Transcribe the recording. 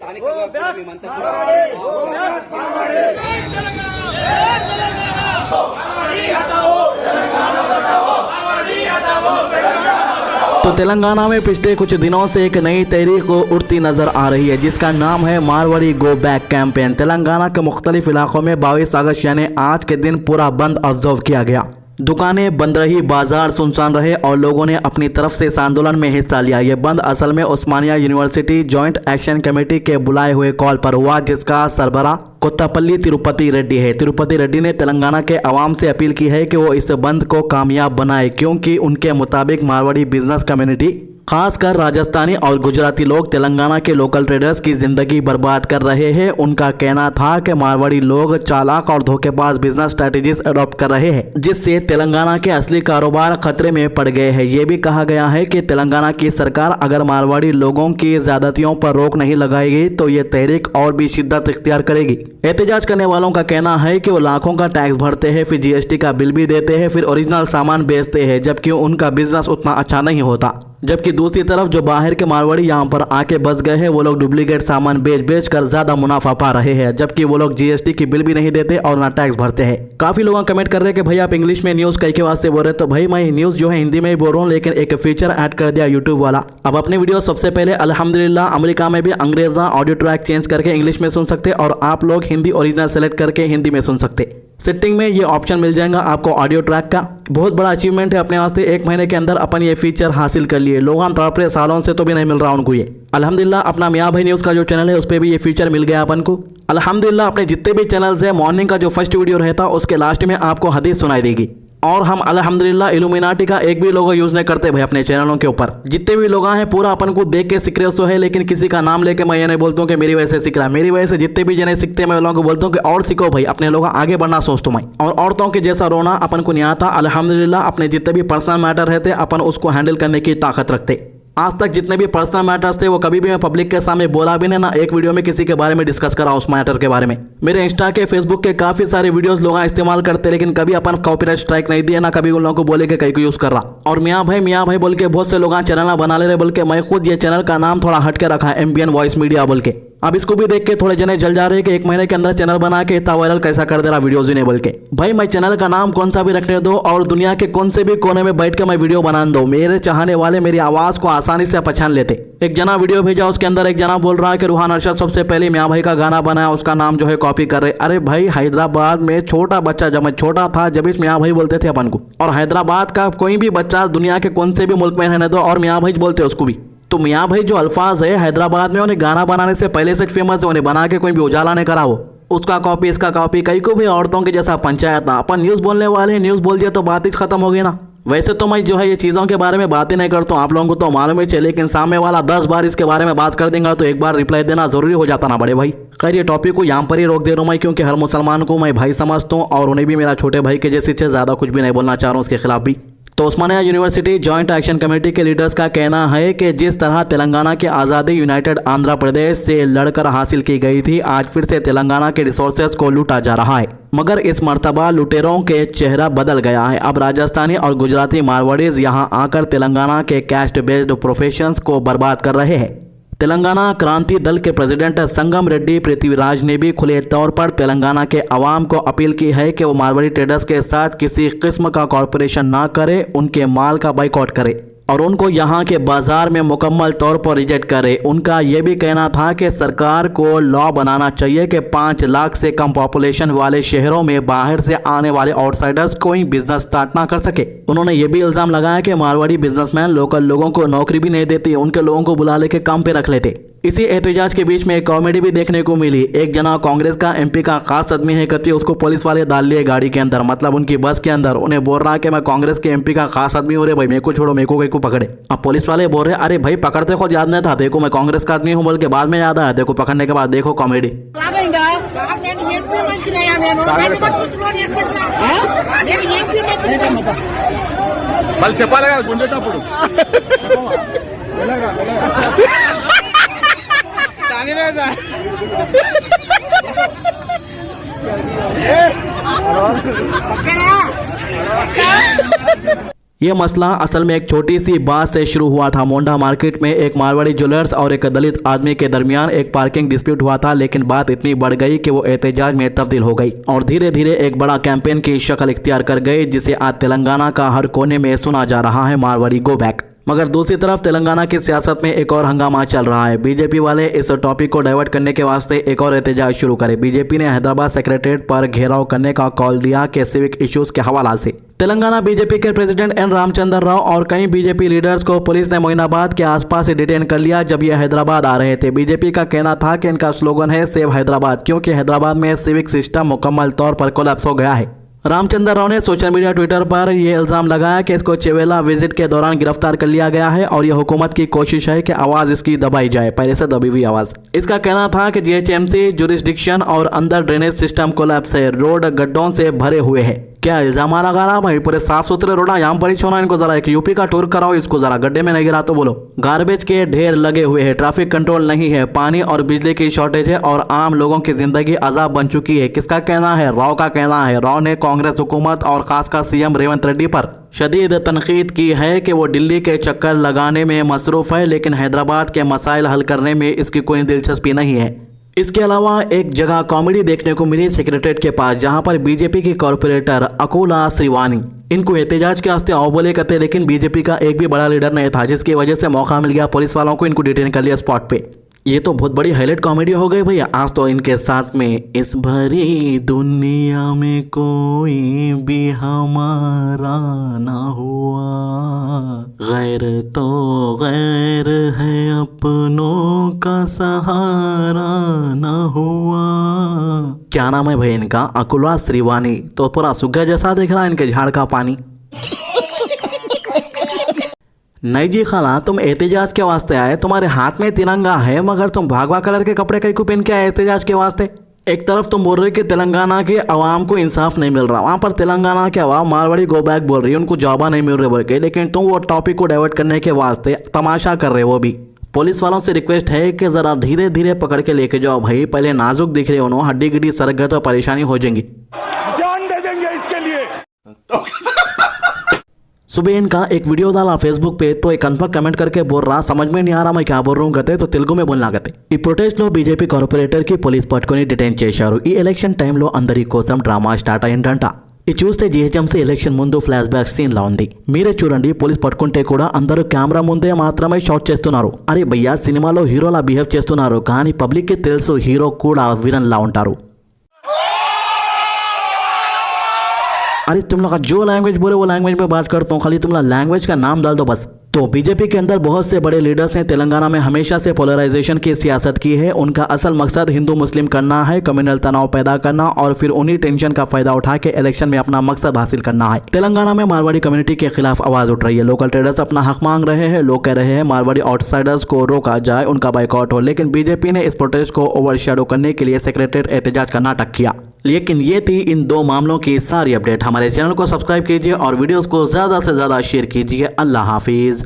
స్థానికంగా కూడా మేమంతా तो तेलंगाना में पिछले कुछ दिनों से एक नई तहरीक उठती नजर आ रही है जिसका नाम है Marwari go back campaign. Telangana के मुख्तलिफ इलाकों में 22 अगस्त यानी आज के दिन पूरा बंद ऑब्जर्व किया गया। दुकानें बंद रही, बाजार सुनसान रहे और लोगों ने अपनी तरफ से इस आंदोलन में हिस्सा लिया। ये बंद असल में उस्मानिया यूनिवर्सिटी जॉइंट एक्शन कमेटी के बुलाए हुए कॉल पर हुआ, जिसका सरबराह कोत्तापल्ली तिरुपति रेड्डी है। तिरुपति रेड्डी ने तेलंगाना के अवाम से अपील की है कि वो इस बंद को कामयाब बनाए, क्योंकि उनके मुताबिक मारवाड़ी बिजनेस कम्युनिटी खासकर राजस्थानी और गुजराती लोग तेलंगाना के लोकल ट्रेडर्स की जिंदगी बर्बाद कर रहे हैं। उनका कहना था कि मारवाड़ी लोग चालाक और धोखेबाज बिजनेस स्ट्रेटजीज अडॉप्ट कर रहे हैं, जिससे तेलंगाना के असली कारोबार खतरे में पड़ गए हैं। ये भी कहा गया है कि तेलंगाना की सरकार अगर मारवाड़ी लोगों की ज्यादतियों पर रोक नहीं लगाएगी तो ये तहरीक और भी शिद्दत इख्तियार करेगी। एहतजाज करने वालों का कहना है कि वो लाखों का टैक्स भरते हैं, फिर जीएसटी का बिल भी देते हैं, फिर ओरिजिनल सामान बेचते हैं, जबकि उनका बिजनेस उतना अच्छा नहीं होता। जबकि दूसरी तरफ जो बाहर के मारवाड़ी यहाँ पर आके बस गए हैं, वो लोग डुप्लीकेट सामान बेच कर ज्यादा मुनाफा पा रहे हैं, जबकि वो लोग जीएसटी की बिल भी नहीं देते और ना टैक्स भरते हैं। काफी लोग कमेंट कर रहे हैं कि भाई आप इंग्लिश में न्यूज कई के वास्ते बोल रहे, तो भाई मैं न्यूज जो है हिंदी में ही बोल रहा हूँ, लेकिन एक फीचर ऐड कर दिया यूट्यूब वाला। अब अपने वीडियो सबसे पहले अल्हम्दुलिल्लाह अमेरिका में भी अंग्रेजा ऑडियो ट्रैक चेंज करके इंग्लिश में सुन सकते और आप लोग हिंदी ओरिजिनल सेलेक्ट करके हिंदी में सुन सकते। सेटिंग में ये ऑप्शन मिल जाएगा आपको ऑडियो ट्रैक का। बहुत बड़ा अचीवमेंट है अपने वास्ते, 1 महीने के अंदर अपन ये फीचर हासिल कर लिए। लोग हम तड़प रहे सालों से तो भी नहीं मिल रहा उनको ये। अल्हम्दुलिल्लाह अपना मियाँ भाई न्यूज़ का जो चैनल है उस पर भी ये फीचर मिल गया अपन को। अल्हम्दुलिल्लाह अपने जितने भी चैनल्स है, मॉर्निंग का जो फर्स्ट वीडियो रहता उसके लास्ट में आपको हदीस सुनाई देगी। और हम अल्हम्दुलिल्लाह इल्यूमिनाटी का एक भी लोगो यूज नहीं करते भाई अपने चैनलों के ऊपर। जितने भी लोग हैं पूरा अपन को देख के सीख रहे सो है, लेकिन किसी का नाम लेके मैं ये नहीं बोलता हूँ कि मेरी वजह से सीख रहा है। मेरी वजह से जितने भी जने सीखते हैं मैं लोगों को बोलता हूँ कि और सीखो भाई, अपने लोग आगे बढ़ना सोचता हूँ मैं। और औरतों के जैसा रोना अपन को नहीं आता। अल्हम्दुलिल्लाह अपने जितने भी पर्सनल मैटर रहते अपन उसको हैंडल करने की ताकत रखते। आज तक जितने भी पर्सनल मैटर्स थे वो कभी भी मैं पब्लिक के सामने बोला भी नहीं, ना एक वीडियो में किसी के बारे में डिस्कस करा उस मैटर के बारे में। मेरे इंस्टा के फेसबुक के काफी सारे वीडियोस लोग इस्तेमाल करते, लेकिन कभी अपन कॉपीराइट स्ट्राइक नहीं दिया, ना कभी उन लोगों को बोले कि कहीं को यूज कर रहा। और मियाँ भाई बोल के बहुत से लोग चैनल बना ले रहे, बोल के मैं खुद ये चैनल का नाम थोड़ा हट के रखा है, एम्बियन वॉइस मीडिया बोल के। अब इसको भी देख के थोड़े जने जल जा रहे हैं कि 1 महीने के अंदर चैनल बना के इतना वायरल कैसा कर दे रहा वीडियोज ने बोल के। भाई मैं चैनल का नाम कौन सा भी रखने दो और दुनिया के कौन से भी कोने में बैठ के मैं वीडियो बना दो, मेरे चाहने वाले मेरी आवाज को आसानी से पहचान लेते। एक जना वीडियो भेजा, उसके अंदर एक जना बोल रहा है कि रूहान अरशद सबसे पहले मियाँ भाई का गाना बनाया, उसका नाम जो है कॉपी कर रहे। अरे भाई हैदराबाद में छोटा बच्चा, जब मैं छोटा था जब इस मियाँ भाई बोलते थे अपन को, और हैदराबाद का कोई भी बच्चा दुनिया के कौन से भी मुल्क में रहने दो और मियाँ भाई बोलते उसको भी। तो मियाँ भाई जो अल्फाज है हैदराबाद में उन्हें गाना बनाने से पहले से फेमस है, उन्हें बना के कोई भी उजाला नहीं करा हो, उसका कॉपी इसका कॉपी, कई को भी औरतों के जैसा पंचायत ना। अपन न्यूज़ बोलने वाले हैं, न्यूज़ बोल दिया तो बात ही खत्म हो गई ना। वैसे तो मैं जो है ये चीज़ों के बारे में बातें नहीं करता हूँ, आप लोगों को तो मालूम है, लेकिन सामने वाला 10 बार इसके बारे में बात कर देगा तो एक बार रिप्लाई देना जरूरी हो जाता ना बड़े भाई। खैर ये टॉपिक को यहाँ पर ही रोक दे रहा हूँ मैं, क्योंकि हर मुसलमान को मैं भाई समझता हूँ और उन्हें भी मेरा छोटे भाई के जैसे ज़्यादा कुछ भी नहीं बोलना चाह रहा हूँ उसके खिलाफ भी। तो उस्मानिया यूनिवर्सिटी जॉइंट एक्शन कमेटी के लीडर्स का कहना है कि जिस तरह तेलंगाना की आज़ादी यूनाइटेड आंध्र प्रदेश से लड़कर हासिल की गई थी, आज फिर से तेलंगाना के रिसोर्सेज को लूटा जा रहा है, मगर इस मर्तबा लुटेरों के चेहरा बदल गया है। अब राजस्थानी और गुजराती मारवाड़ीज यहां आकर तेलंगाना के कैस्ट बेस्ड प्रोफेशंस को बर्बाद कर रहे हैं। तेलंगाना क्रांति दल के प्रेसिडेंट संगम रेड्डी पृथ्वीराज ने भी खुले तौर पर तेलंगाना के अवाम को अपील की है कि वो मारवाड़ी ट्रेडर्स के साथ किसी किस्म का कॉरपोरेशन ना करे, उनके माल का बाइकआउट करे और उनको यहाँ के बाजार में मुकम्मल तौर पर रिजेक्ट करे। उनका ये भी कहना था कि सरकार को लॉ बनाना चाहिए कि 5 लाख से कम पॉपुलेशन वाले शहरों में बाहर से आने वाले आउटसाइडर्स कोई बिजनेस स्टार्ट ना कर सके। उन्होंने ये भी इल्जाम लगाया कि मारवाड़ी बिजनेसमैन लोकल लोगों को नौकरी भी नहीं देते, उनके लोगों को बुला लेके काम पे रख लेते। इसी एहतजाज के बीच में एक कॉमेडी भी देखने को मिली। एक जना कांग्रेस का एमपी का खास आदमी है, कहती उसको पुलिस वाले डाल लिए गाड़ी के अंदर, मतलब उनकी बस के अंदर। उन्हें बोल रहा है कि मैं कांग्रेस के एमपी का खास आदमी हो रहे भाई, मेरे को छोड़ो, मेरे को पकड़े। अब पुलिस वाले बोल रहे अरे भाई पकड़ते खुद याद नहीं था, देखो मैं कांग्रेस का आदमी हूँ बोल के बाद में याद आया, देखो पकड़ने के बाद देखो कॉमेडी। ये मसला असल में एक छोटी सी बात से शुरू हुआ था। मोंडा मार्केट में एक मारवाड़ी ज्वेलर्स और एक दलित आदमी के दरमियान एक पार्किंग डिस्प्यूट हुआ था, लेकिन बात इतनी बढ़ गई कि वो एहतजाज में तब्दील हो गई और धीरे धीरे एक बड़ा कैंपेन की शक्ल इख्तियार कर गई, जिसे आज तेलंगाना का हर कोने में सुना जा रहा है, मारवाड़ी गो बैक। मगर दूसरी तरफ तेलंगाना की सियासत में एक और हंगामा चल रहा है। बीजेपी वाले इस टॉपिक को डाइवर्ट करने के वास्ते एक और एहतजाज शुरू करे। बीजेपी ने हैदराबाद सेक्रेटेरिएट पर घेराव करने का कॉल दिया कि सिविक इश्यूज के हवाला से तेलंगाना बीजेपी के प्रेसिडेंट एन रामचंद्र राव और कई बीजेपी लीडर्स को पुलिस ने मोइनाबाद के आसपास से डिटेन कर लिया जब ये हैदराबाद आ रहे थे। बीजेपी का कहना था कि इनका स्लोगन है सेव हैदराबाद, क्योंकि हैदराबाद में सिविक सिस्टम मुकम्मल तौर पर कोलैप्स हो गया है। रामचंद्र राव ने सोशल मीडिया ट्विटर पर यह इल्ज़ाम लगाया कि इसको चेवेला विजिट के दौरान गिरफ्तार कर लिया गया है और यह हुकूमत की कोशिश है कि आवाज़ इसकी दबाई जाए, पहले से दबी हुई आवाज़। इसका कहना था कि जीएचएमसी जुरिस्डिक्शन और अंदर ड्रेनेज सिस्टम कोलैप्स है, रोड गड्ढों से भरे हुए हैं। क्या इल्ज़ाम लगा रहा भाई, पूरे साफ सुथरे रोड यहाँ पर ही छोड़ा, इनको जरा एक यूपी का टूर कराओ, इसको जरा गड्ढे में नहीं गिरा तो बोलो। गार्बेज के ढेर लगे हुए हैं, ट्रैफिक कंट्रोल नहीं है, पानी और बिजली की शॉर्टेज है और आम लोगों की जिंदगी अजाब बन चुकी है। किसका कहना है? राव का कहना है। राव ने कांग्रेस हुकूमत और खासकर सीएम रेवंत रेड्डी पर शदीद तनकीद की है कि वो दिल्ली के चक्कर लगाने में मसरूफ है, लेकिन हैदराबाद के मसाइल हल करने में इसकी कोई दिलचस्पी नहीं है। इसके अलावा एक जगह कॉमेडी देखने को मिली सेक्रेटेरिएट के पास, जहां पर बीजेपी की कॉर्पोरेटर अकुला श्रीवानी इनको एहतजाज के वास्ते आओ बोले करते, लेकिन बीजेपी का एक भी बड़ा लीडर नहीं था, जिसकी वजह से मौका मिल गया पुलिस वालों को, इनको डिटेन कर लिया स्पॉट पे। ये तो बहुत बड़ी हाईलाइट कॉमेडी हो गई भैया। आज तो इनके साथ में इस भरी दुनिया में कोई भी हमारा ना हुआ, गैर तो गैर है, अपनों का सहारा ना हुआ। क्या नाम है भाई इनका? अकुला श्रीवानी। तो पूरा सुग्गा जैसा दिख रहा है इनके झाड़ का पानी। नहीं जी खाला, तुम एहतजाज के वास्ते आए, तुम्हारे हाथ में तिरंगा है, मगर तुम भागवा कलर के कपड़े कहीं को पहन के आए एहतजाज के वास्ते। एक तरफ तुम बोल रहे कि तेलंगाना के अवाम को इंसाफ नहीं मिल रहा, वहाँ पर तेलंगाना के अवाम मारवाड़ी गो बैक बोल रही है, उनको जॉबा नहीं मिल रहे बोल के, लेकिन तुम वो टॉपिक को डाइवर्ट करने के वास्ते तमाशा कर रहे हो। वो भी पुलिस वालों से रिक्वेस्ट है कि ज़रा धीरे धीरे पकड़ के लेके जाओ भाई, पहले नाजुक दिख रहे हो, हड्डी गिड्डी सरक गए तो परेशानी हो जाएंगी। जान दे देंगे इसके लिए। सुबह इनका एक वीडियो डाला फेसबुक पे, तो एक अनपढ़ कमेंट करके बोल रहा समझ में नहीं आ रहा मैं क्या बोल रहा हूँ कहते, तो तेलुगु में बोलना कहते। ఈ ప్రొటెస్ట్ లో బీజేపీ కార్పొరేటర్ కి పోలీస్ పట్టుకొని డిటైన్ చేశారు। ఈ ఎలక్షన్ టైంలో అందరి కోసం డ్రామా స్టార్ట్ అయిందంట। ఇది చూస్తే జీహెచ్ఎంసీ ఎలక్షన్ ముందు ఫ్లాష్ బ్యాక్ సీన్ లా ఉంది। మీరే చూడండి, పోలీస్ పట్టుకుంటే కూడా అందరూ కెమెరా ముందే మాత్రమే షాట్ చేస్తున్నారు। అరే భయ్యా, సినిమాలో హీరోలా బిహేవ్ చేస్తున్నారు, కానీ పబ్లిక్ కి తెలుసు హీరో కూడా విలన్ లా ఉంటారు। अरे तुम लोग जो लैंग्वेज बोले वो लैंग्वेज में बात करता हूँ, खाली तुम लोग लैंग्वेज का नाम डाल दो बस। तो बीजेपी के अंदर बहुत से बड़े लीडर्स ने तेलंगाना में हमेशा से पोलराइजेशन की सियासत की है। उनका असल मकसद हिंदू मुस्लिम करना है, कम्युनल तनाव पैदा करना और फिर उन्हीं टेंशन का फायदा उठा के इलेक्शन में अपना मकसद हासिल करना है। तेलंगाना में मारवाड़ी कम्युनिटी के खिलाफ आवाज उठ रही है। लोकल ट्रेडर्स अपना हक मांग रहे हैं। लोग कह रहे हैं मारवाड़ी आउटसाइडर्स को रोका जाए, उनका बाइकआउट हो, लेकिन बीजेपी ने इस प्रोटेस्ट को ओवरशैडो करने के लिए सेक्रेटेरिएट एहतजाज का नाटक किया। लेकिन ये थी इन दो मामलों की सारी अपडेट। हमारे चैनल को सब्सक्राइब कीजिए और वीडियोस को ज़्यादा से ज़्यादा शेयर कीजिए। अल्लाह हाफिज़।